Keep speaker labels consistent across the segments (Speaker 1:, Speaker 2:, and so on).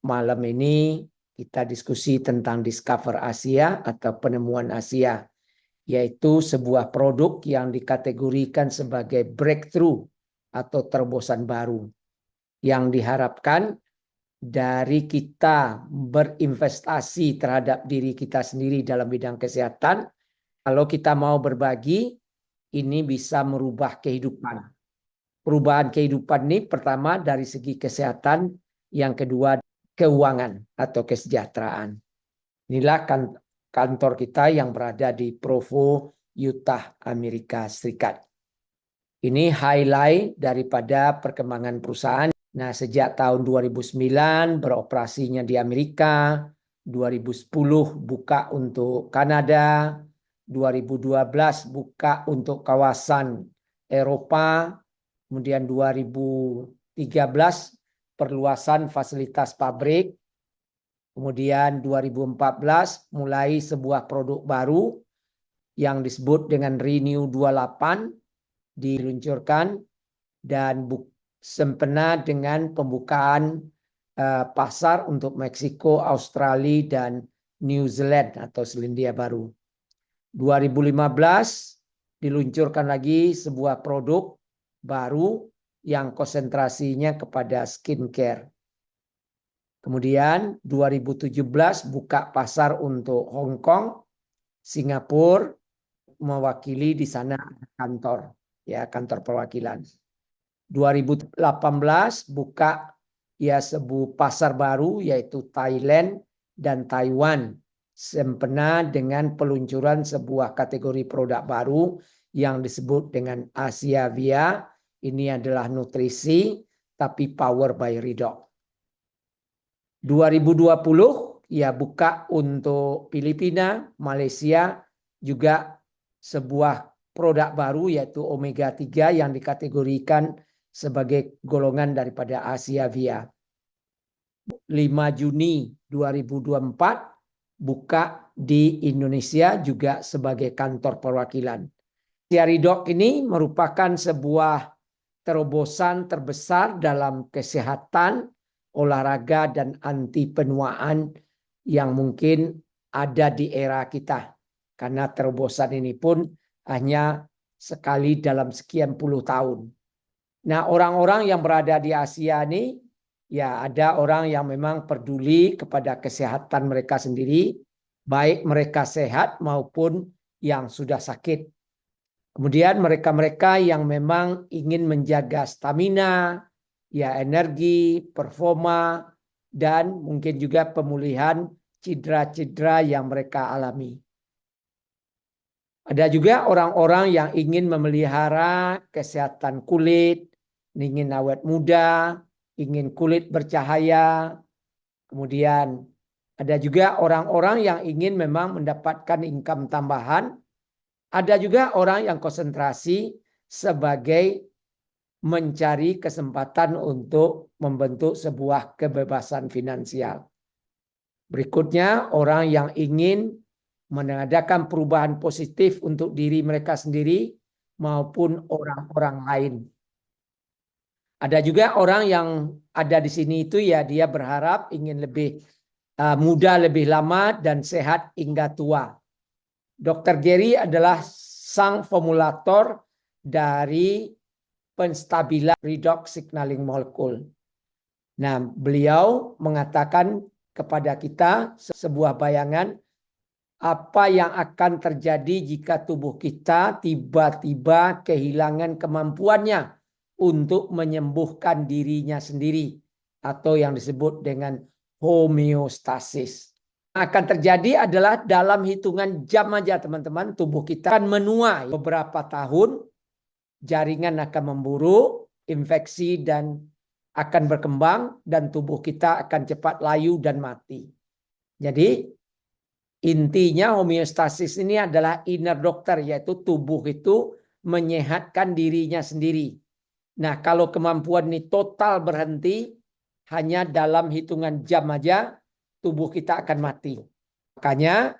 Speaker 1: malam ini kita diskusi tentang Discover Asia atau penemuan Asia, yaitu sebuah produk yang dikategorikan sebagai breakthrough atau terobosan baru yang diharapkan dari kita berinvestasi terhadap diri kita sendiri dalam bidang kesehatan. Kalau kita mau berbagi, ini bisa merubah kehidupan. Perubahan kehidupan ini pertama dari segi kesehatan, yang kedua keuangan atau kesejahteraan. Inilah kantor kita yang berada di Provo, Utah, Amerika Serikat. Ini highlight daripada perkembangan perusahaan. Nah, sejak tahun 2009 beroperasinya di Amerika, 2010 buka untuk Kanada, 2012 buka untuk kawasan Eropa, kemudian 2013 perluasan fasilitas pabrik, kemudian 2014 mulai sebuah produk baru yang disebut dengan Renew 28 diluncurkan dan sempena dengan pembukaan pasar untuk Meksiko, Australia dan New Zealand atau Selandia Baru. 2015 diluncurkan lagi sebuah produk baru yang konsentrasinya kepada skincare. Kemudian 2017 buka pasar untuk Hong Kong, Singapura, mewakili di sana kantor, ya kantor perwakilan. 2018 buka ya sebuah pasar baru yaitu Thailand dan Taiwan, sempena dengan peluncuran sebuah kategori produk baru yang disebut dengan Asia Via. Ini adalah nutrisi tapi power by Redox. 2020 ya buka untuk Filipina, Malaysia, juga sebuah produk baru yaitu omega 3 yang dikategorikan sebagai golongan daripada Asia Via. 5 Juni 2024 buka di Indonesia juga sebagai kantor perwakilan. Asia Redox ini merupakan sebuah terobosan terbesar dalam kesehatan, olahraga dan anti penuaan yang mungkin ada di era kita. Karena terobosan ini pun hanya sekali dalam sekian puluh tahun. Nah, orang-orang yang berada di Asia ini, ya ada orang yang memang peduli kepada kesehatan mereka sendiri, baik mereka sehat maupun yang sudah sakit. Kemudian mereka-mereka yang memang ingin menjaga stamina, ya energi, performa, dan mungkin juga pemulihan cedera-cedera yang mereka alami. Ada juga orang-orang yang ingin memelihara kesehatan kulit, ingin awet muda, ingin kulit bercahaya. Kemudian ada juga orang-orang yang ingin memang mendapatkan income tambahan. Ada juga orang yang konsentrasi sebagai mencari kesempatan untuk membentuk sebuah kebebasan finansial. Berikutnya, orang yang ingin mengadakan perubahan positif untuk diri mereka sendiri maupun orang-orang lain. Ada juga orang yang ada di sini itu ya dia berharap ingin lebih muda, lebih lama dan sehat hingga tua. Dr. Gary adalah sang formulator dari penstabilan redox signaling molecule. Nah, beliau mengatakan kepada kita sebuah bayangan apa yang akan terjadi jika tubuh kita tiba-tiba kehilangan kemampuannya untuk menyembuhkan dirinya sendiri atau yang disebut dengan homeostasis. Akan terjadi adalah dalam hitungan jam aja teman-teman, tubuh kita akan menua beberapa tahun, jaringan akan memburuk, infeksi dan akan berkembang dan tubuh kita akan cepat layu dan mati. Jadi intinya homeostasis ini adalah inner doctor, yaitu tubuh itu menyehatkan dirinya sendiri. Nah, kalau kemampuan ini total berhenti hanya dalam hitungan jam aja, tubuh kita akan mati. Makanya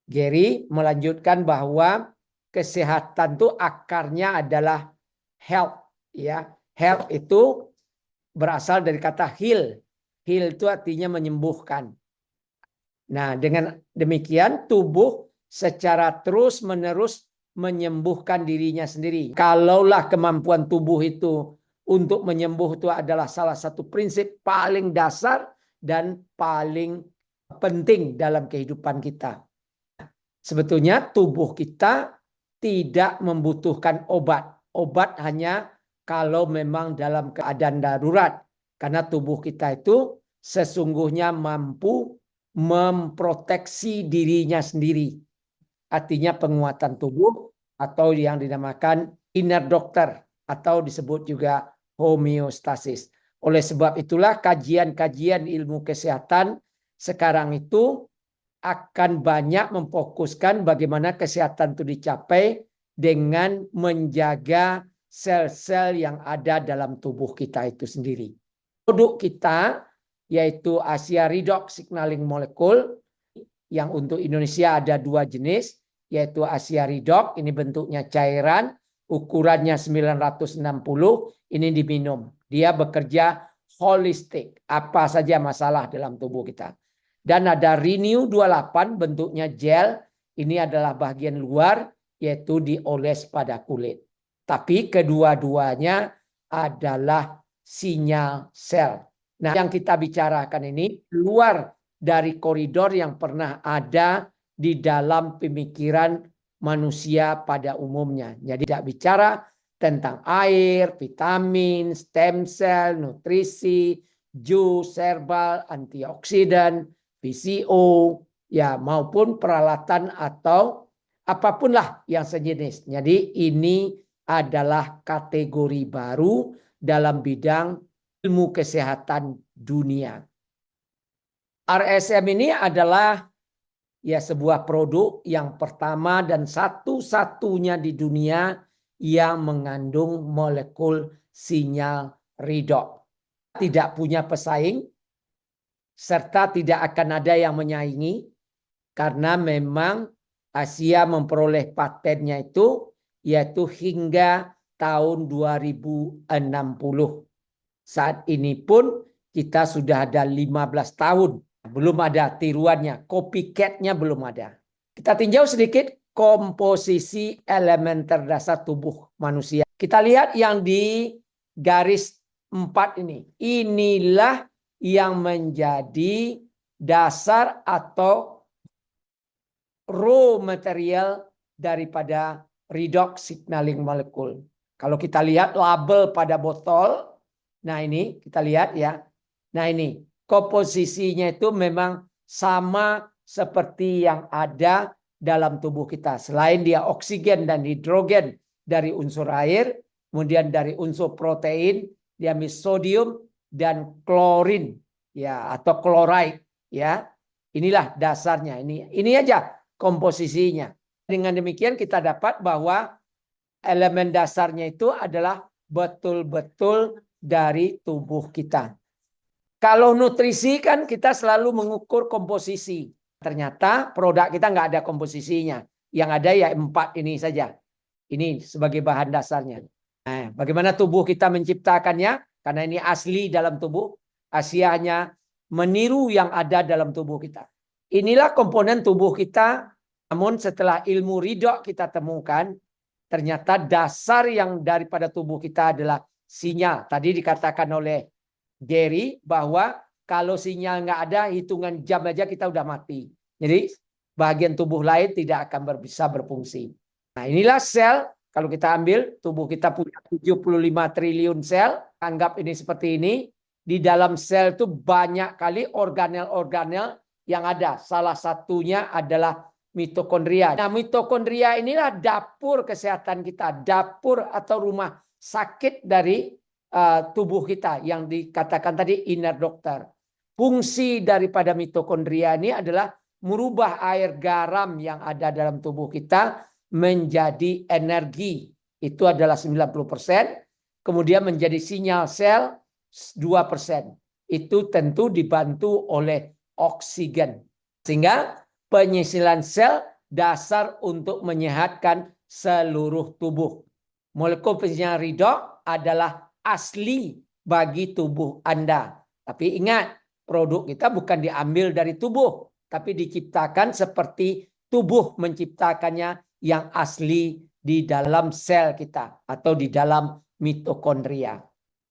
Speaker 1: Gary melanjutkan bahwa kesehatan itu akarnya adalah health, ya. Health itu berasal dari kata heal. Heal itu artinya menyembuhkan. Nah, dengan demikian tubuh secara terus-menerus menyembuhkan dirinya sendiri. Kalaulah kemampuan tubuh itu untuk menyembuh itu adalah salah satu prinsip paling dasar dan paling penting dalam kehidupan kita. Sebetulnya tubuh kita tidak membutuhkan obat. Obat hanya kalau memang dalam keadaan darurat. Karena tubuh kita itu sesungguhnya mampu memproteksi dirinya sendiri. Artinya penguatan tubuh atau yang dinamakan inner doctor atau disebut juga homeostasis. Oleh sebab itulah kajian-kajian ilmu kesehatan sekarang itu akan banyak memfokuskan bagaimana kesehatan itu dicapai dengan menjaga sel-sel yang ada dalam tubuh kita itu sendiri. Produk kita yaitu Asia Redox Signaling Molecule yang untuk Indonesia ada 2 jenis, yaitu Asia Redox, ini bentuknya cairan, ukurannya 960, ini diminum. Dia bekerja holistik, apa saja masalah dalam tubuh kita. Dan ada Renew 28 bentuknya gel, ini adalah bagian luar yaitu dioles pada kulit. Tapi kedua-duanya adalah sinyal sel. Nah, yang kita bicarakan ini luar dari koridor yang pernah ada di dalam pemikiran manusia pada umumnya. Jadi tidak bicara tentang air, vitamin, stem cell, nutrisi, jus, herbal, antioksidan, PCO, ya maupun peralatan atau apapun lah yang sejenis. Jadi ini adalah kategori baru dalam bidang ilmu kesehatan dunia. RSM ini adalah ya sebuah produk yang pertama dan satu-satunya di dunia yang mengandung molekul sinyal redox. Tidak punya pesaing serta tidak akan ada yang menyaingi karena memang Asia memperoleh patennya itu yaitu hingga tahun 2060. Saat ini pun kita sudah ada 15 tahun. Belum ada tiruannya, copycat-nya belum ada. Kita tinjau sedikit komposisi elemen terdasar tubuh manusia. Kita lihat yang di garis 4 ini. Inilah yang menjadi dasar atau raw material daripada redox signaling molecule. Kalau kita lihat label pada botol, nah ini kita lihat ya. Nah ini komposisinya itu memang sama seperti yang ada dalam tubuh kita. Selain dia oksigen dan hidrogen dari unsur air, kemudian dari unsur protein, dia sodium dan klorin ya atau chloride ya. Inilah dasarnya. Ini aja komposisinya. Dengan demikian kita dapat bahwa elemen dasarnya itu adalah betul-betul dari tubuh kita. Kalau nutrisi kan kita selalu mengukur komposisi. Ternyata produk kita nggak ada komposisinya. Yang ada ya 4 ini saja. Ini sebagai bahan dasarnya. Nah, bagaimana tubuh kita menciptakannya? Karena ini asli dalam tubuh. Asia hanya meniru yang ada dalam tubuh kita. Inilah komponen tubuh kita. Namun setelah ilmu redox kita temukan, ternyata dasar yang daripada tubuh kita adalah sinyal. Tadi dikatakan oleh Gary bahwa kalau sinyal nggak ada, hitungan jam aja kita udah mati. Jadi bagian tubuh lain tidak akan bisa berfungsi. Nah inilah sel. Kalau kita ambil tubuh kita punya 75 triliun sel. Anggap ini seperti ini. Di dalam sel itu banyak kali organel-organel yang ada. Salah satunya adalah mitokondria. Nah mitokondria inilah dapur kesehatan kita. Dapur atau rumah sakit dari tubuh kita yang dikatakan tadi inner doctor. Fungsi daripada mitokondria ini adalah merubah air garam yang ada dalam tubuh kita menjadi energi. Itu adalah 90%. Kemudian menjadi sinyal sel 2%. Itu tentu dibantu oleh oksigen. Sehingga penyisilan sel dasar untuk menyehatkan seluruh tubuh. Molekul penyisilan redox adalah asli bagi tubuh Anda. Tapi ingat, produk kita bukan diambil dari tubuh, tapi diciptakan seperti tubuh menciptakannya yang asli di dalam sel kita atau di dalam mitokondria.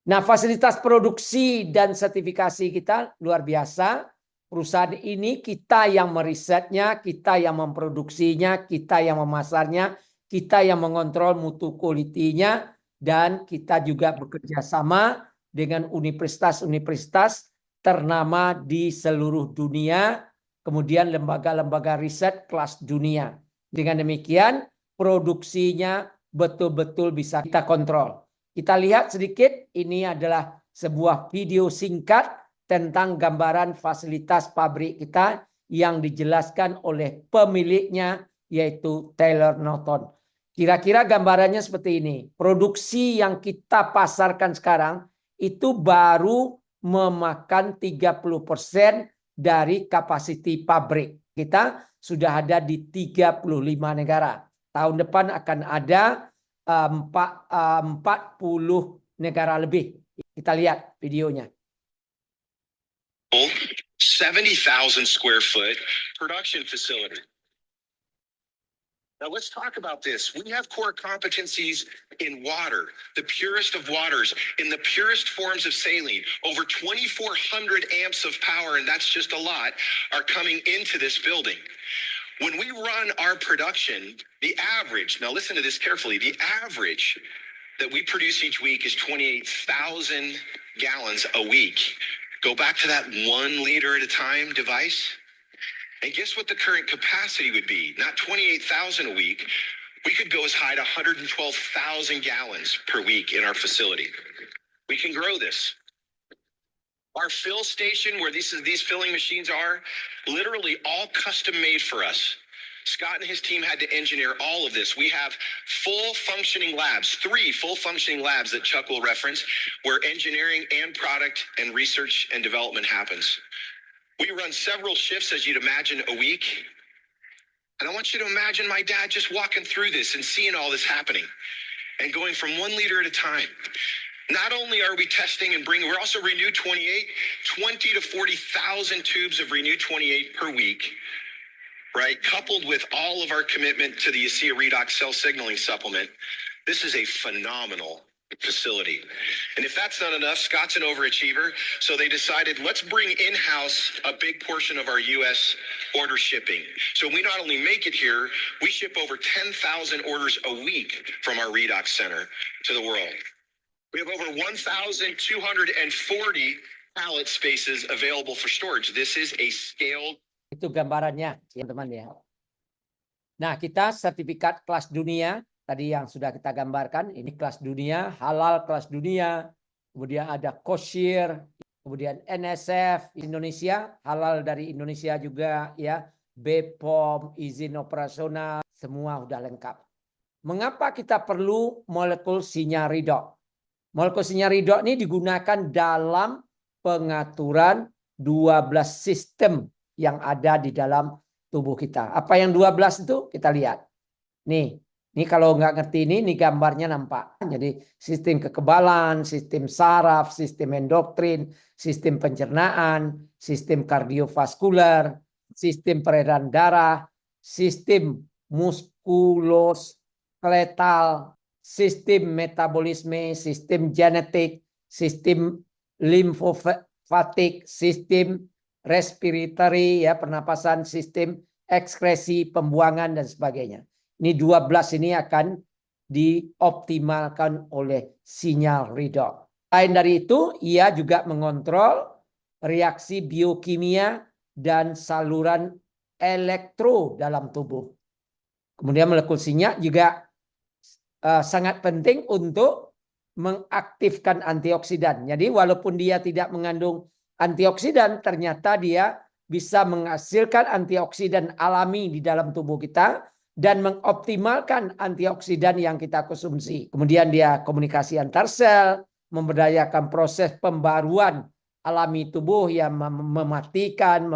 Speaker 1: Nah, fasilitas produksi dan sertifikasi kita luar biasa. Perusahaan ini kita yang merisetnya, kita yang memproduksinya, kita yang memasarnya, kita yang mengontrol mutu kualitinya, dan kita juga bekerja sama dengan universitas-universitas ternama di seluruh dunia, kemudian lembaga-lembaga riset kelas dunia. Dengan demikian, produksinya betul-betul bisa kita kontrol. Kita lihat sedikit, ini adalah sebuah video singkat tentang gambaran fasilitas pabrik kita yang dijelaskan oleh pemiliknya, yaitu Taylor Norton. Kira-kira gambarannya seperti ini. Produksi yang kita pasarkan sekarang itu baru memakan 30% dari kapasiti pabrik. Kita sudah ada di 35 negara. Tahun depan akan ada 40 negara lebih. Kita lihat videonya.
Speaker 2: 70,000 square foot production facility. Now let's talk about this. We have core competencies in water, the purest of waters, in the purest forms of saline. Over 2,400 amps of power, and that's just a lot, are coming into this building. When we run our production, the average, now listen to this carefully, the average that we produce each week is 28,000 gallons a week. Go back to that 1 liter at a time device, and guess what the current capacity would be? Not 28,000 a week. We could go as high to 112,000 gallons per week in our facility. We can grow this. Our fill station, where these filling machines are, literally all custom made for us. Scott and his team had to engineer all of this. We have full functioning labs, 3 full functioning labs that Chuck will reference, where engineering and product and research and development happens. We run several shifts, as you'd imagine, a week. And I want you to imagine my dad just walking through this and seeing all this happening and going from 1 liter at a time. Not only are we testing and we're also Renew 28, 20 to 40,000 tubes of Renew 28 per week. Right, coupled with all of our commitment to the ASEA Redox cell signaling supplement, this is a phenomenal facility. And if that's not enough, Scott's an overachiever, so they decided, let's bring in-house a big portion of our U.S. order shipping. So we not only make it here, we ship over 10,000 orders a week from our Redox center to the world. We have over 1,240 pallet spaces available for storage. This is a scaled.
Speaker 1: Itu gambarannya, teman-teman ya. Nah, kita sertifikat kelas dunia tadi yang sudah kita gambarkan. Ini kelas dunia, halal kelas dunia. Kemudian ada kosher, kemudian NSF Indonesia, halal dari Indonesia juga ya. BPOM, izin operasional, semua udah lengkap. Mengapa kita perlu molekul sinyal redox? Molekul sinyal redox ini digunakan dalam pengaturan 12 sistem yang ada di dalam tubuh kita. Apa yang 12 itu? Kita lihat. Nih kalau nggak ngerti ini gambarnya nampak. Jadi sistem kekebalan, sistem saraf, sistem endoktrin, sistem pencernaan, sistem kardiovaskular, sistem peredaran darah, sistem muskuloskeletal, sistem metabolisme, sistem genetik, sistem limfofatik, sistem respiratory ya, pernapasan, sistem ekskresi, pembuangan dan sebagainya. Ini 12 ini akan dioptimalkan oleh sinyal redox. Selain dari itu, ia juga mengontrol reaksi biokimia dan saluran elektro dalam tubuh. Kemudian molekul sinyal juga sangat penting untuk mengaktifkan antioksidan. Jadi walaupun dia tidak mengandung antioksidan, ternyata dia bisa menghasilkan antioksidan alami di dalam tubuh kita dan mengoptimalkan antioksidan yang kita konsumsi. Kemudian dia komunikasi antar sel, memberdayakan proses pembaruan alami tubuh yang mematikan,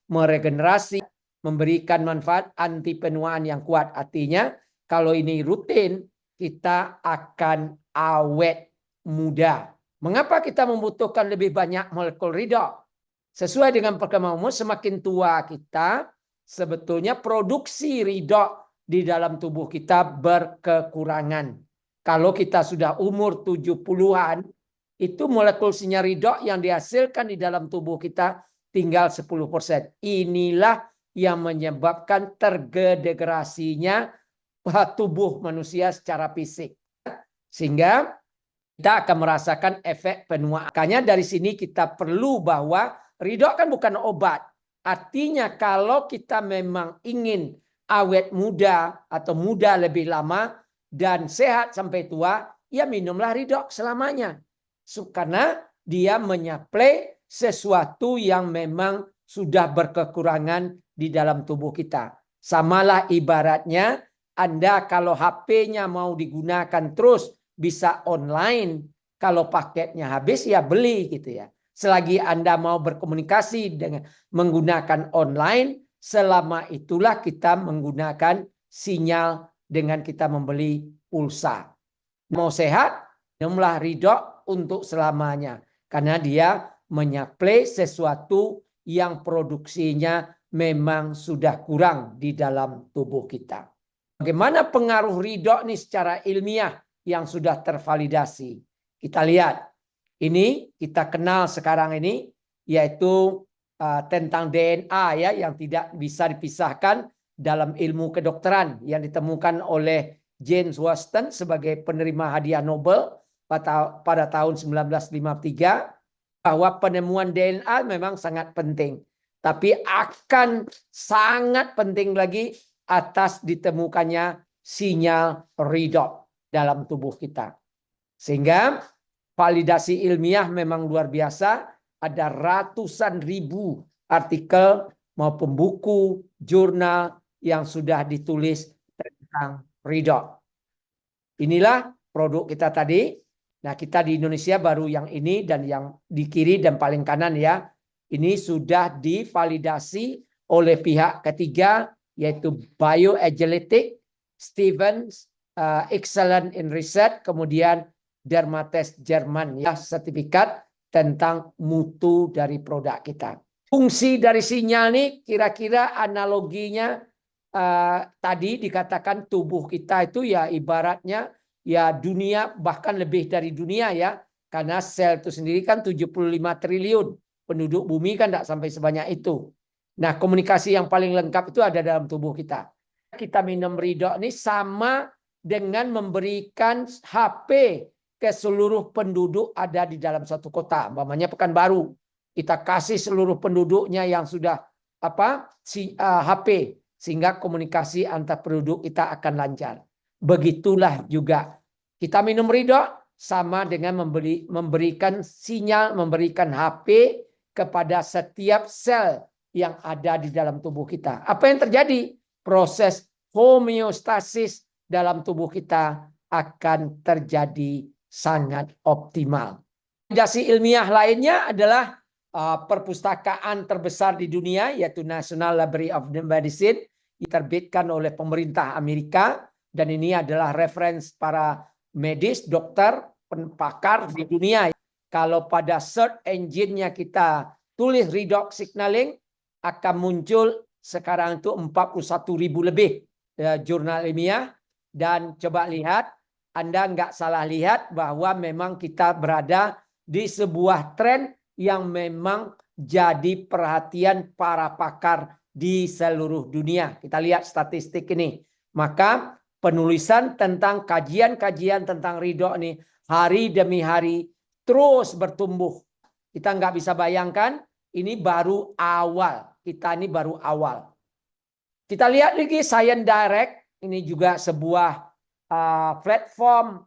Speaker 1: meregenerasi, memberikan manfaat anti penuaan yang kuat. Artinya kalau ini rutin, kita akan awet muda. Mengapa kita membutuhkan lebih banyak molekul redox? Sesuai dengan perkembangan umur, semakin tua kita, sebetulnya produksi ridho di dalam tubuh kita berkekurangan. Kalau kita sudah umur 70-an, itu molekul sinyal ridho yang dihasilkan di dalam tubuh kita tinggal 10%. Inilah yang menyebabkan terdegenerasinya tubuh manusia secara fisik. Sehingga kita akan merasakan efek penuaan. Makanya dari sini kita perlu bahwa ridho kan bukan obat. Artinya kalau kita memang ingin awet muda atau muda lebih lama dan sehat sampai tua, ya minumlah ridho selamanya. Karena dia menyaplai sesuatu yang memang sudah berkekurangan di dalam tubuh kita. Samalah ibaratnya Anda kalau HP-nya mau digunakan terus bisa online. Kalau paketnya habis ya beli gitu ya. Selagi Anda mau berkomunikasi dengan menggunakan online, selama itulah kita menggunakan sinyal dengan kita membeli pulsa. Mau sehat, minumlah ridho untuk selamanya. Karena dia menyaplai sesuatu yang produksinya memang sudah kurang di dalam tubuh kita. Bagaimana pengaruh ridho nih secara ilmiah yang sudah tervalidasi? Kita lihat. Ini kita kenal sekarang ini yaitu tentang DNA ya yang tidak bisa dipisahkan dalam ilmu kedokteran yang ditemukan oleh James Watson sebagai penerima hadiah Nobel pada tahun 1953 bahwa penemuan DNA memang sangat penting, tapi akan sangat penting lagi atas ditemukannya sinyal ridho dalam tubuh kita. Sehingga validasi ilmiah memang luar biasa. Ada ratusan ribu artikel maupun buku, jurnal yang sudah ditulis tentang ridho. Inilah produk kita tadi. Nah, kita di Indonesia baru yang ini dan yang di kiri dan paling kanan ya. Ini sudah divalidasi oleh pihak ketiga yaitu Bioagility, Stevens, Excellent in Research, kemudian Dermatest Jerman ya, sertifikat tentang mutu dari produk kita. Fungsi dari sinyal nih kira-kira analoginya tadi dikatakan tubuh kita itu ya ibaratnya ya dunia, bahkan lebih dari dunia ya, karena sel itu sendiri kan 75 triliun, penduduk bumi kan tidak sampai sebanyak itu. Nah, komunikasi yang paling lengkap itu ada dalam tubuh kita. Kita minum ridho ini sama dengan memberikan HP ke seluruh penduduk ada di dalam satu kota, umpamanya Pekanbaru. Kita kasih seluruh penduduknya yang sudah HP, sehingga komunikasi antar penduduk kita akan lancar. Begitulah juga kita minum ridho sama dengan memberikan sinyal, memberikan HP kepada setiap sel yang ada di dalam tubuh kita. Apa yang terjadi? Proses homeostasis dalam tubuh kita akan terjadi sangat optimal. Validasi ilmiah lainnya adalah perpustakaan terbesar di dunia yaitu National Library of Medicine, diterbitkan oleh pemerintah Amerika, dan ini adalah referensi para medis, dokter, pakar di dunia. Kalau pada search engine-nya kita tulis redox signaling, akan muncul sekarang itu 41.000 lebih jurnal ilmiah. Dan coba lihat, Anda nggak salah lihat bahwa memang kita berada di sebuah tren yang memang jadi perhatian para pakar di seluruh dunia. Kita lihat statistik ini. Maka penulisan tentang kajian-kajian tentang ridho ini hari demi hari terus bertumbuh. Kita nggak bisa bayangkan, ini baru awal. Kita ini baru awal. Kita lihat lagi Science Direct. Ini juga sebuah platform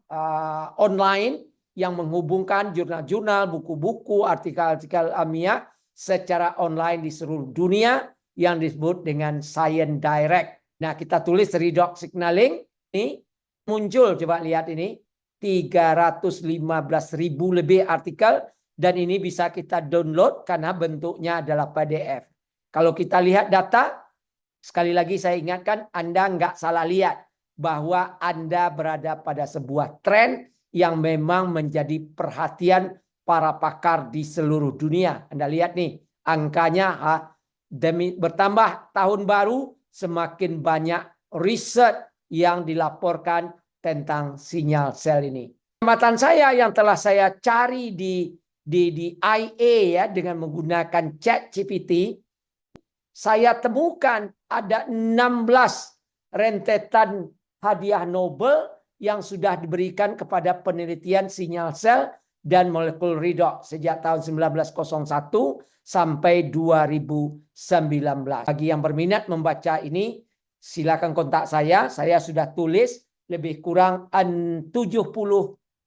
Speaker 1: online yang menghubungkan jurnal-jurnal, buku-buku, artikel-artikel ilmiah secara online di seluruh dunia yang disebut dengan Science Direct. Nah, kita tulis redox signaling, ini muncul, coba lihat ini, 315.000 lebih artikel, dan ini bisa kita download karena bentuknya adalah PDF. Kalau kita lihat data, sekali lagi saya ingatkan, Anda nggak salah lihat bahwa Anda berada pada sebuah tren yang memang menjadi perhatian para pakar di seluruh dunia. Anda lihat nih, Angkanya demi bertambah tahun baru, semakin banyak riset yang dilaporkan tentang sinyal sel ini. Pengamatan saya yang telah saya cari di IA ya dengan menggunakan ChatGPT, saya temukan ada 16 rentetan hadiah Nobel yang sudah diberikan kepada penelitian sinyal sel dan molekul redox sejak tahun 1901 sampai 2019. Bagi yang berminat membaca ini, silakan kontak saya. Saya sudah tulis lebih kurang 70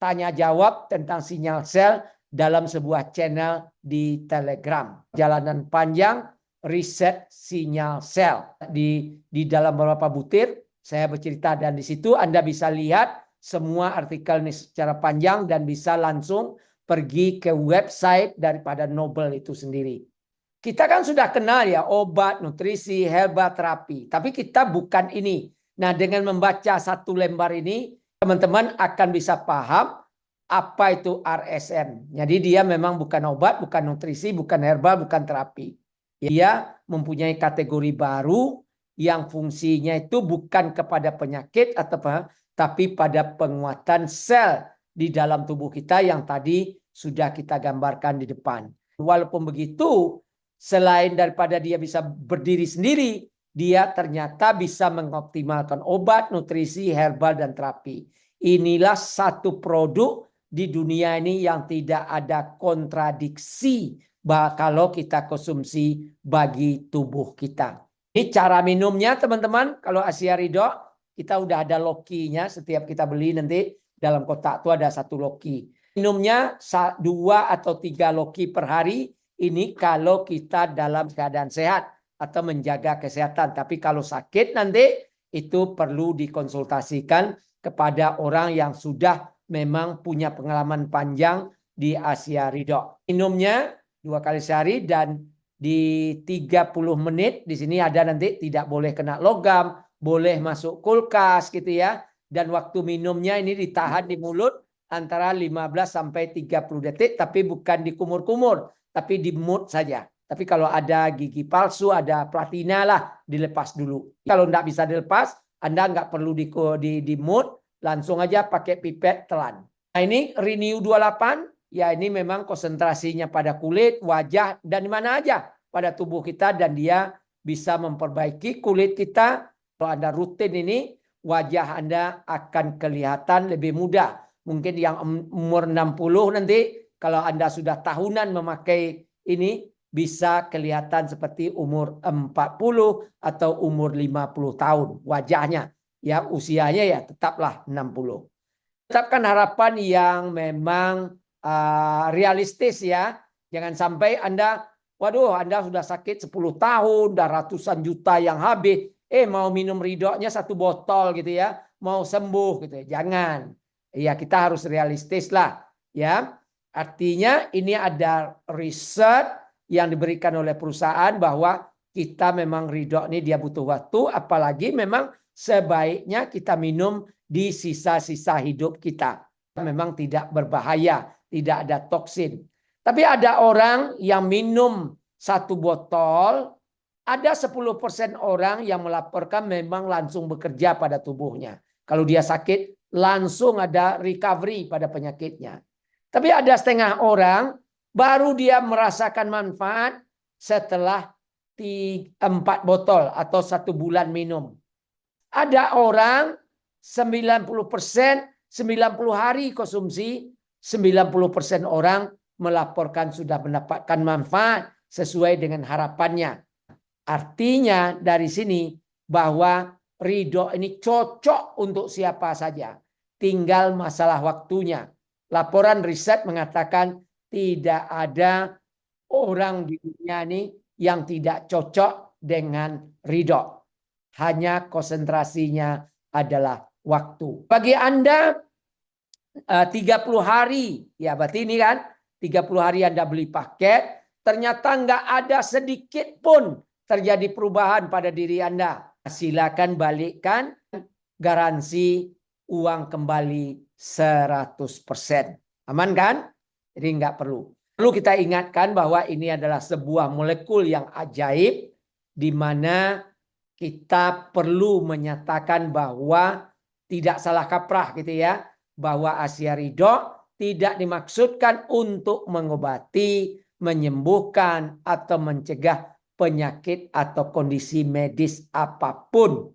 Speaker 1: tanya jawab tentang sinyal sel dalam sebuah channel di Telegram. Jalanan panjang riset sinyal sel di dalam beberapa butir saya bercerita, dan di situ Anda bisa lihat semua artikel ini secara panjang dan bisa langsung pergi ke website daripada Nobel itu sendiri. Kita kan sudah kenal ya obat, nutrisi, herbal terapi, tapi kita bukan ini. Nah, dengan membaca satu lembar ini, teman-teman akan bisa paham apa itu RSM. Jadi dia memang bukan obat, bukan nutrisi, bukan herbal, bukan terapi. Dia mempunyai kategori baru yang fungsinya itu bukan kepada penyakit atau apa, tapi pada penguatan sel di dalam tubuh kita yang tadi sudah kita gambarkan di depan. Walaupun begitu, selain daripada dia bisa berdiri sendiri, dia ternyata bisa mengoptimalkan obat, nutrisi, herbal, dan terapi. Inilah satu produk di dunia ini yang tidak ada kontradiksi kalau kita konsumsi bagi tubuh kita. Ini cara minumnya teman-teman. Kalau Asia Ridho, kita udah ada lokinya. Setiap kita beli nanti dalam kotak itu ada satu loki. Minumnya 2 atau 3 loki per hari. Ini kalau kita dalam keadaan sehat atau menjaga kesehatan. Tapi kalau sakit nanti itu perlu dikonsultasikan kepada orang yang sudah memang punya pengalaman panjang di Asia Ridho. Minumnya 2 kali sehari dan di 30 menit. Di sini ada nanti tidak boleh kena logam, boleh masuk kulkas gitu ya. Dan waktu minumnya ini ditahan di mulut antara 15 sampai 30 detik, tapi bukan dikumur-kumur, tapi di mute saja. Tapi kalau ada gigi palsu, ada platina lah, dilepas dulu. Kalau enggak bisa dilepas, Anda enggak perlu di mute, langsung aja pakai pipet telan. Nah ini Renew 28. Ya ini memang konsentrasinya pada kulit, wajah, dan di mana aja pada tubuh kita. Dan dia bisa memperbaiki kulit kita. Kalau Anda rutin ini, wajah Anda akan kelihatan lebih muda. Mungkin yang umur 60 nanti, kalau Anda sudah tahunan memakai ini, bisa kelihatan seperti umur 40 atau umur 50 tahun wajahnya. Ya usianya ya tetaplah 60. Tetapkan harapan yang memang realistis ya. Jangan sampai Anda, waduh Anda sudah sakit 10 tahun, udah ratusan juta yang habis, mau minum ridhonya 1 botol gitu ya, mau sembuh gitu ya. Jangan. Ya kita harus realistis lah ya. Artinya ini ada riset yang diberikan oleh perusahaan bahwa kita memang ridho ini dia butuh waktu, apalagi memang sebaiknya kita minum di sisa-sisa hidup kita. Memang tidak berbahaya, tidak ada toksin. Tapi ada orang yang minum 1 botol, ada 10% orang yang melaporkan memang langsung bekerja pada tubuhnya. Kalau dia sakit, langsung ada recovery pada penyakitnya. Tapi ada setengah orang, baru dia merasakan manfaat setelah 4 botol atau 1 bulan minum. Ada orang 90%, 90 hari konsumsi, 90% orang melaporkan sudah mendapatkan manfaat sesuai dengan harapannya. Artinya dari sini bahwa ridho ini cocok untuk siapa saja. Tinggal masalah waktunya. Laporan riset mengatakan tidak ada orang di dunia ini yang tidak cocok dengan ridho. Hanya konsentrasinya adalah waktu. Bagi Anda 30 hari, ya berarti ini kan 30 hari Anda beli paket, ternyata nggak ada sedikit pun terjadi perubahan pada diri Anda. Silakan balikkan, garansi uang kembali 100%. Aman kan? Jadi nggak perlu. Perlu kita ingatkan bahwa ini adalah sebuah molekul yang ajaib, di mana kita perlu menyatakan bahwa tidak salah kaprah gitu ya, bahwa Asia Ridho tidak dimaksudkan untuk mengobati, menyembuhkan, atau mencegah penyakit atau kondisi medis apapun.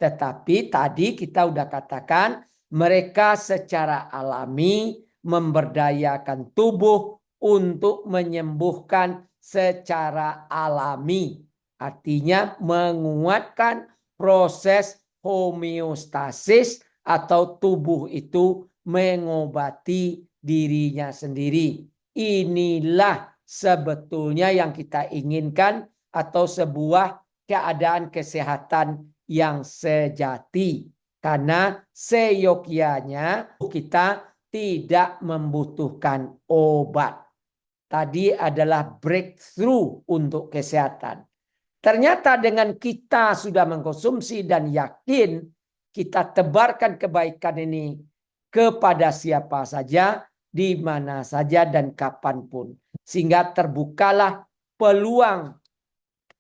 Speaker 1: Tetapi tadi kita udah katakan mereka secara alami memberdayakan tubuh untuk menyembuhkan secara alami. Artinya menguatkan proses homeostasis atau tubuh itu mengobati dirinya sendiri. Inilah sebetulnya yang kita inginkan atau sebuah keadaan kesehatan yang sejati. Karena seyogyanya kita tidak membutuhkan obat. Tadi adalah breakthrough untuk kesehatan. Ternyata dengan kita sudah mengkonsumsi dan yakin kita tebarkan kebaikan ini kepada siapa saja, di mana saja dan kapanpun. Sehingga terbukalah peluang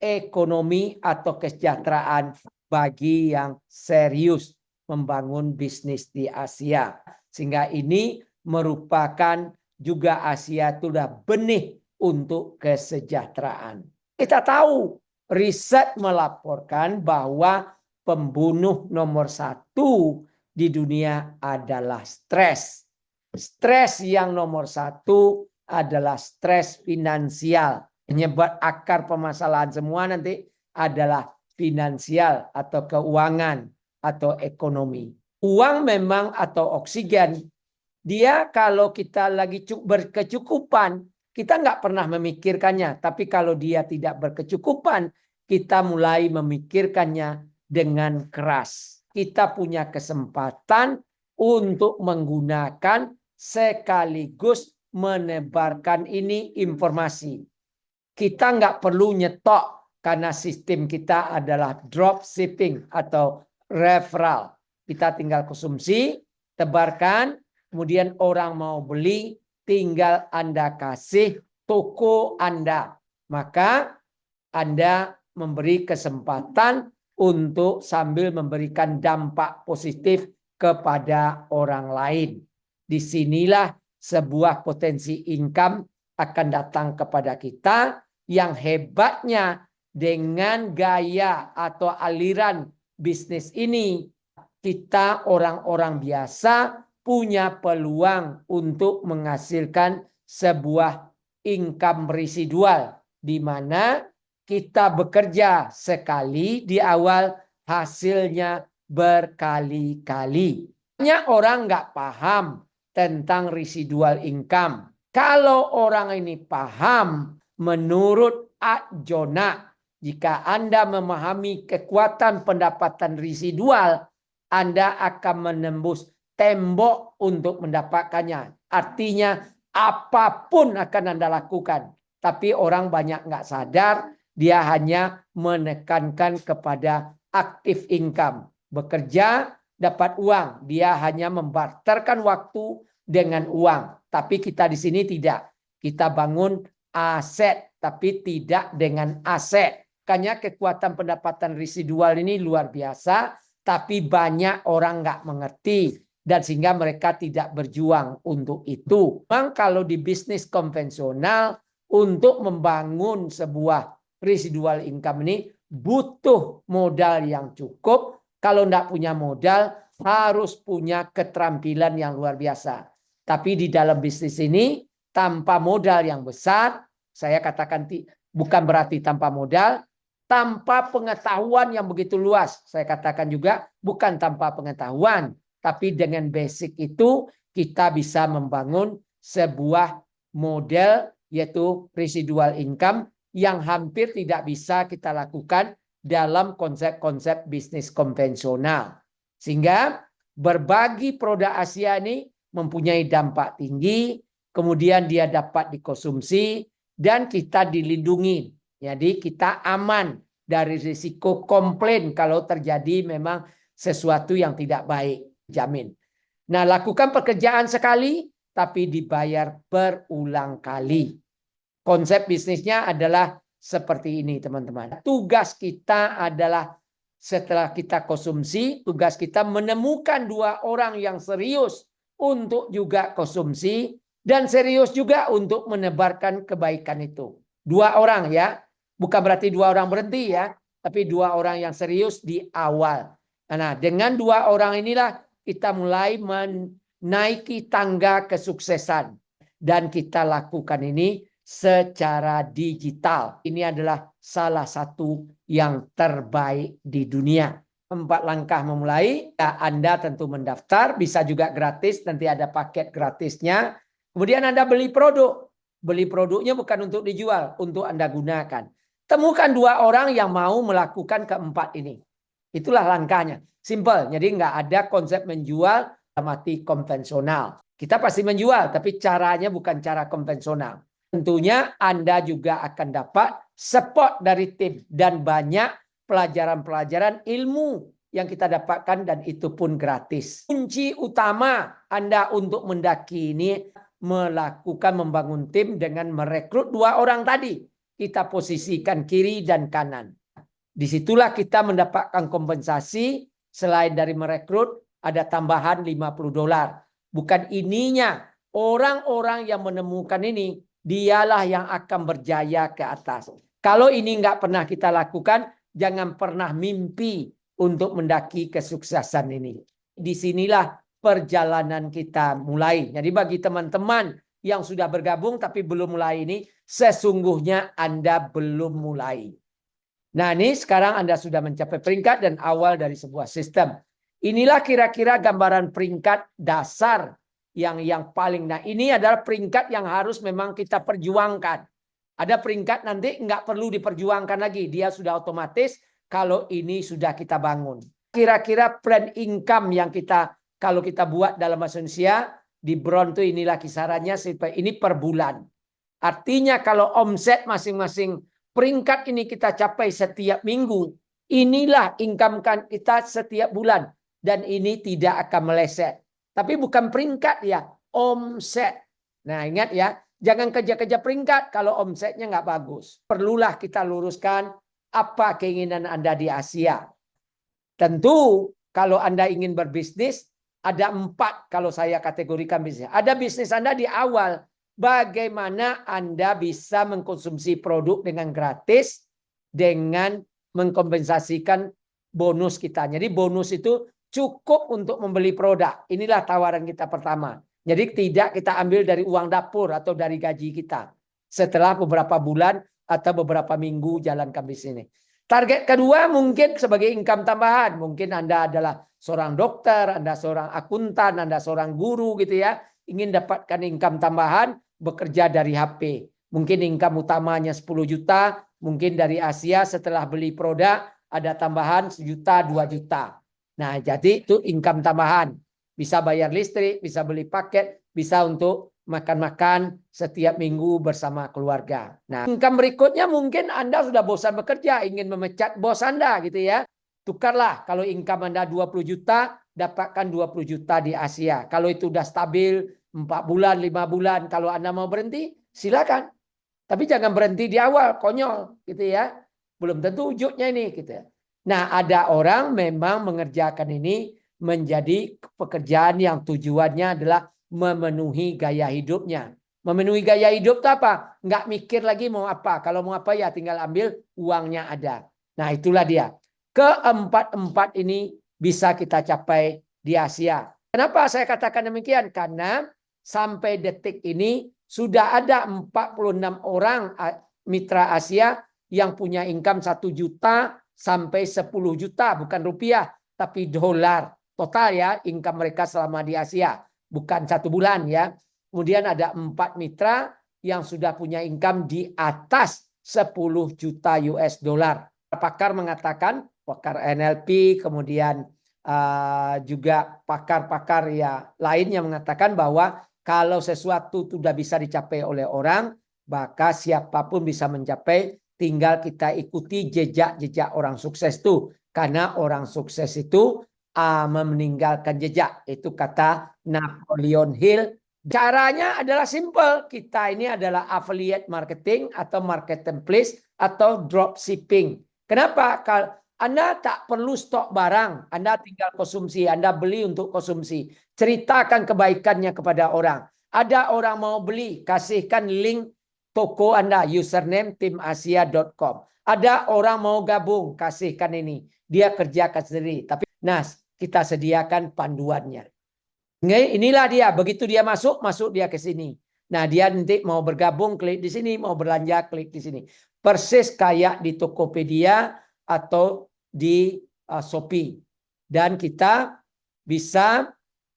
Speaker 1: ekonomi atau kesejahteraan bagi yang serius membangun bisnis di Asia. Sehingga ini merupakan juga Asia itu sudah benih untuk kesejahteraan. Kita tahu riset melaporkan bahwa pembunuh nomor 1 di dunia adalah stres. Stres yang nomor 1 adalah stres finansial. Penyebab akar permasalahan semua nanti adalah finansial atau keuangan atau ekonomi. Uang memang atau oksigen, dia kalau kita lagi berkecukupan, kita nggak pernah memikirkannya. Tapi kalau dia tidak berkecukupan, kita mulai memikirkannya dengan keras. Kita punya kesempatan untuk menggunakan sekaligus menebarkan ini informasi. Kita nggak perlu nyetok karena sistem kita adalah drop shipping atau referral. Kita tinggal konsumsi, tebarkan, kemudian orang mau beli, tinggal Anda kasih toko Anda. Maka Anda memberi kesempatan untuk sambil memberikan dampak positif kepada orang lain. Disinilah sebuah potensi income akan datang kepada kita, yang hebatnya dengan gaya atau aliran bisnis ini, kita orang-orang biasa punya peluang untuk menghasilkan sebuah income residual, di mana kita bekerja sekali di awal, hasilnya berkali-kali. Banyak orang nggak paham tentang residual income. Kalau orang ini paham, menurut Adjona, jika Anda memahami kekuatan pendapatan residual, Anda akan menembus tembok untuk mendapatkannya. Artinya apapun akan Anda lakukan. Tapi orang banyak nggak sadar, dia hanya menekankan kepada aktif income. Bekerja, dapat uang. Dia hanya membarterkan waktu dengan uang. Tapi kita di sini tidak. Kita bangun aset, tapi tidak dengan aset. Makanya kekuatan pendapatan residual ini luar biasa, tapi banyak orang nggak mengerti. Dan sehingga mereka tidak berjuang untuk itu. Memang kalau di bisnis konvensional, untuk membangun sebuah residual income ini butuh modal yang cukup. Kalau nggak punya modal, harus punya keterampilan yang luar biasa. Tapi di dalam bisnis ini, tanpa modal yang besar, saya katakan bukan berarti tanpa modal, tanpa pengetahuan yang begitu luas. Saya katakan juga bukan tanpa pengetahuan, tapi dengan basic itu kita bisa membangun sebuah model, yaitu residual income, yang hampir tidak bisa kita lakukan dalam konsep-konsep bisnis konvensional. Sehingga berbagi produk Asia ini mempunyai dampak tinggi, kemudian dia dapat dikonsumsi, dan kita dilindungi. Jadi kita aman dari risiko komplain kalau terjadi memang sesuatu yang tidak baik, jamin. Nah, lakukan pekerjaan sekali, tapi dibayar berulang kali. Konsep bisnisnya adalah seperti ini, teman-teman. Tugas kita adalah setelah kita konsumsi, tugas kita menemukan 2 orang yang serius untuk juga konsumsi dan serius juga untuk menebarkan kebaikan itu. 2 orang ya, bukan berarti 2 orang berhenti ya, tapi 2 orang yang serius di awal. Nah, dengan 2 orang inilah kita mulai menaiki tangga kesuksesan dan kita lakukan ini secara digital. Ini adalah salah satu yang terbaik di dunia. 4 langkah memulai, ya, Anda tentu mendaftar, bisa juga gratis, nanti ada paket gratisnya. Kemudian Anda beli produk. Beli produknya bukan untuk dijual, untuk Anda gunakan. Temukan 2 orang yang mau melakukan keempat ini. Itulah langkahnya. Simple. Jadi nggak ada konsep menjual mati konvensional. Kita pasti menjual, tapi caranya bukan cara konvensional. Tentunya Anda juga akan dapat support dari tim dan banyak pelajaran-pelajaran ilmu yang kita dapatkan dan itu pun gratis. Kunci utama Anda untuk mendaki ini membangun tim dengan merekrut 2 orang tadi. Kita posisikan kiri dan kanan. Disitulah kita mendapatkan kompensasi. Selain dari merekrut, ada tambahan $50. Bukan ininya. Orang-orang yang menemukan ini, dialah yang akan berjaya ke atas. Kalau ini nggak pernah kita lakukan, jangan pernah mimpi untuk mendaki kesuksesan ini. Disinilah perjalanan kita mulai. Jadi bagi teman-teman yang sudah bergabung tapi belum mulai ini, sesungguhnya Anda belum mulai. Nah, ini sekarang Anda sudah mencapai peringkat dan awal dari sebuah sistem. Inilah kira-kira gambaran peringkat dasar yang paling. Nah, ini adalah peringkat yang harus memang kita perjuangkan. Ada peringkat nanti nggak perlu diperjuangkan lagi. Dia sudah otomatis kalau ini sudah kita bangun. Kira-kira plan income yang kalau kita buat dalam bahasa Indonesia, di bronze itu inilah kisarannya, ini per bulan. Artinya kalau omset masing-masing peringkat ini kita capai setiap minggu, inilah income kan kita setiap bulan. Dan ini tidak akan meleset. Tapi bukan peringkat ya, omset. Nah ingat ya, jangan kejar-kejar peringkat kalau omsetnya nggak bagus. Perlulah kita luruskan apa keinginan Anda di Asia. Tentu kalau Anda ingin berbisnis, ada 4 kalau saya kategorikan bisnis. Ada bisnis Anda di awal. Bagaimana Anda bisa mengkonsumsi produk dengan gratis dengan mengkompensasikan bonus kita. Jadi bonus itu cukup untuk membeli produk. Inilah tawaran kita pertama. Jadi tidak kita ambil dari uang dapur atau dari gaji kita. Setelah beberapa bulan atau beberapa minggu jalankan bisnis ini. Target kedua mungkin sebagai income tambahan. Mungkin Anda adalah seorang dokter, Anda seorang akuntan, Anda seorang guru gitu ya. Ingin dapatkan income tambahan, bekerja dari HP. Mungkin income utamanya 10 juta. Mungkin dari Asia setelah beli produk ada tambahan 1 juta, 2 juta. Nah jadi itu income tambahan. Bisa bayar listrik, bisa beli paket, bisa untuk makan-makan setiap minggu bersama keluarga. Nah, income berikutnya mungkin Anda sudah bosan bekerja, ingin memecat bos Anda gitu ya. Tukarlah, kalau income Anda 20 juta, dapatkan 20 juta di Asia. Kalau itu sudah stabil 4 bulan, 5 bulan, kalau Anda mau berhenti, silakan. Tapi jangan berhenti di awal, konyol gitu ya. Belum tentu wujudnya ini gitu ya. Nah, ada orang memang mengerjakan ini menjadi pekerjaan yang tujuannya adalah memenuhi gaya hidupnya. Memenuhi gaya hidup itu apa? Nggak mikir lagi mau apa. Kalau mau apa ya tinggal ambil, uangnya ada. Nah itulah dia. Keempat-empat ini bisa kita capai di Asia. Kenapa saya katakan demikian? Karena sampai detik ini sudah ada 46 orang mitra Asia yang punya income 1 juta sampai 10 juta. Bukan rupiah, tapi dolar. Total ya income mereka selama di Asia. Bukan 1 bulan ya. Kemudian ada 4 mitra yang sudah punya income di atas 10 juta US dollar. Pakar mengatakan, pakar NLP, kemudian juga pakar-pakar ya lainnya mengatakan bahwa kalau sesuatu sudah bisa dicapai oleh orang, maka siapapun bisa mencapai, tinggal kita ikuti jejak-jejak orang sukses itu. Karena orang sukses itu meninggalkan jejak. Itu kata Napoleon Hill Caranya adalah simple. Kita ini adalah affiliate marketing atau marketplace atau dropshipping. Kenapa? Kalau Anda tak perlu stok barang, Anda tinggal konsumsi, Anda beli untuk konsumsi. Ceritakan kebaikannya kepada orang. Ada orang mau beli, kasihkan link toko Anda, username timasia.com. Ada orang mau gabung, kasihkan ini. Dia kerjakan sendiri. Tapi kita sediakan panduannya. Inilah dia, begitu dia masuk dia ke sini. Nah, dia nanti mau bergabung, klik di sini, mau belanja, klik di sini. Persis kayak di Tokopedia atau di Shopee. Dan kita bisa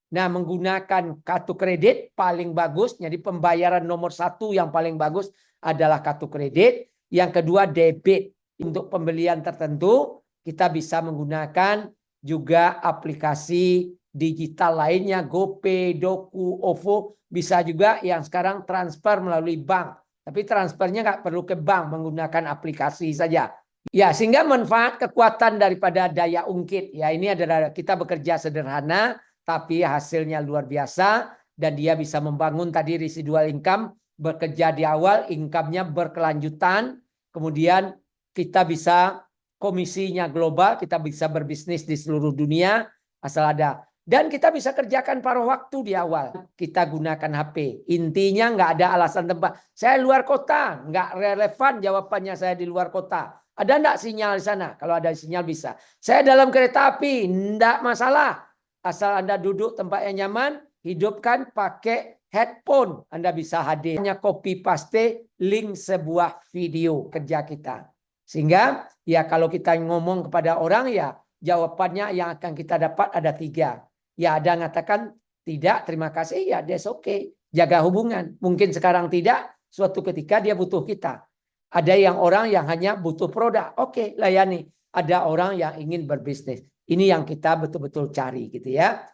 Speaker 1: menggunakan kartu kredit paling bagus. Jadi pembayaran nomor 1 yang paling bagus adalah kartu kredit. Yang kedua debit. Untuk pembelian tertentu kita bisa menggunakan juga aplikasi digital lainnya, GoPay, Doku, OVO. Bisa juga yang sekarang transfer melalui bank. Tapi transfernya nggak perlu ke bank, menggunakan aplikasi saja. Ya, sehingga manfaat kekuatan daripada daya ungkit. Ya, ini adalah kita bekerja sederhana, tapi hasilnya luar biasa. Dan dia bisa membangun tadi residual income, bekerja di awal, income-nya berkelanjutan. Kemudian kita bisa komisinya global, kita bisa berbisnis di seluruh dunia, asal ada. Dan kita bisa kerjakan paruh waktu di awal. Kita gunakan HP. Intinya nggak ada alasan tempat. Saya luar kota. Nggak relevan jawabannya saya di luar kota. Ada nggak sinyal di sana? Kalau ada sinyal bisa. Saya dalam kereta api. Nggak masalah. Asal Anda duduk tempat yang nyaman. Hidupkan pakai headphone. Anda bisa hadir. Hanya copy paste link sebuah video kerja kita. Sehingga ya kalau kita ngomong kepada orang ya jawabannya yang akan kita dapat ada 3. Ya ada yang mengatakan tidak, terima kasih, ya that's okay. Jaga hubungan. Mungkin sekarang tidak, suatu ketika dia butuh kita. Ada yang orang yang hanya butuh produk. Oke, layani. Ada orang yang ingin berbisnis. Ini yang kita betul-betul cari gitu ya.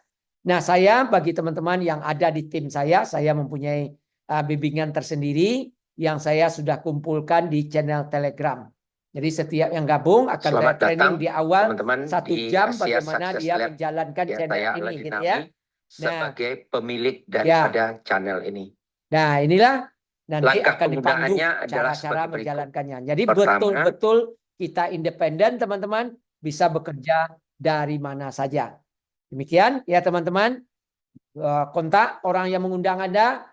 Speaker 1: Nah saya bagi teman-teman yang ada di tim saya mempunyai bimbingan tersendiri yang saya sudah kumpulkan di channel Telegram. Jadi setiap yang gabung akan saya training di awal teman-teman 1 jam bagaimana dia menjalankan channel ini gitu ya.
Speaker 3: Sebagai pemilik daripada channel ini.
Speaker 1: Nah inilah nanti
Speaker 3: langkah
Speaker 1: akan dipandu cara-cara menjalankannya. Jadi betul-betul kita independen teman-teman, bisa bekerja dari mana saja. Demikian ya teman-teman. Kontak orang yang mengundang Anda.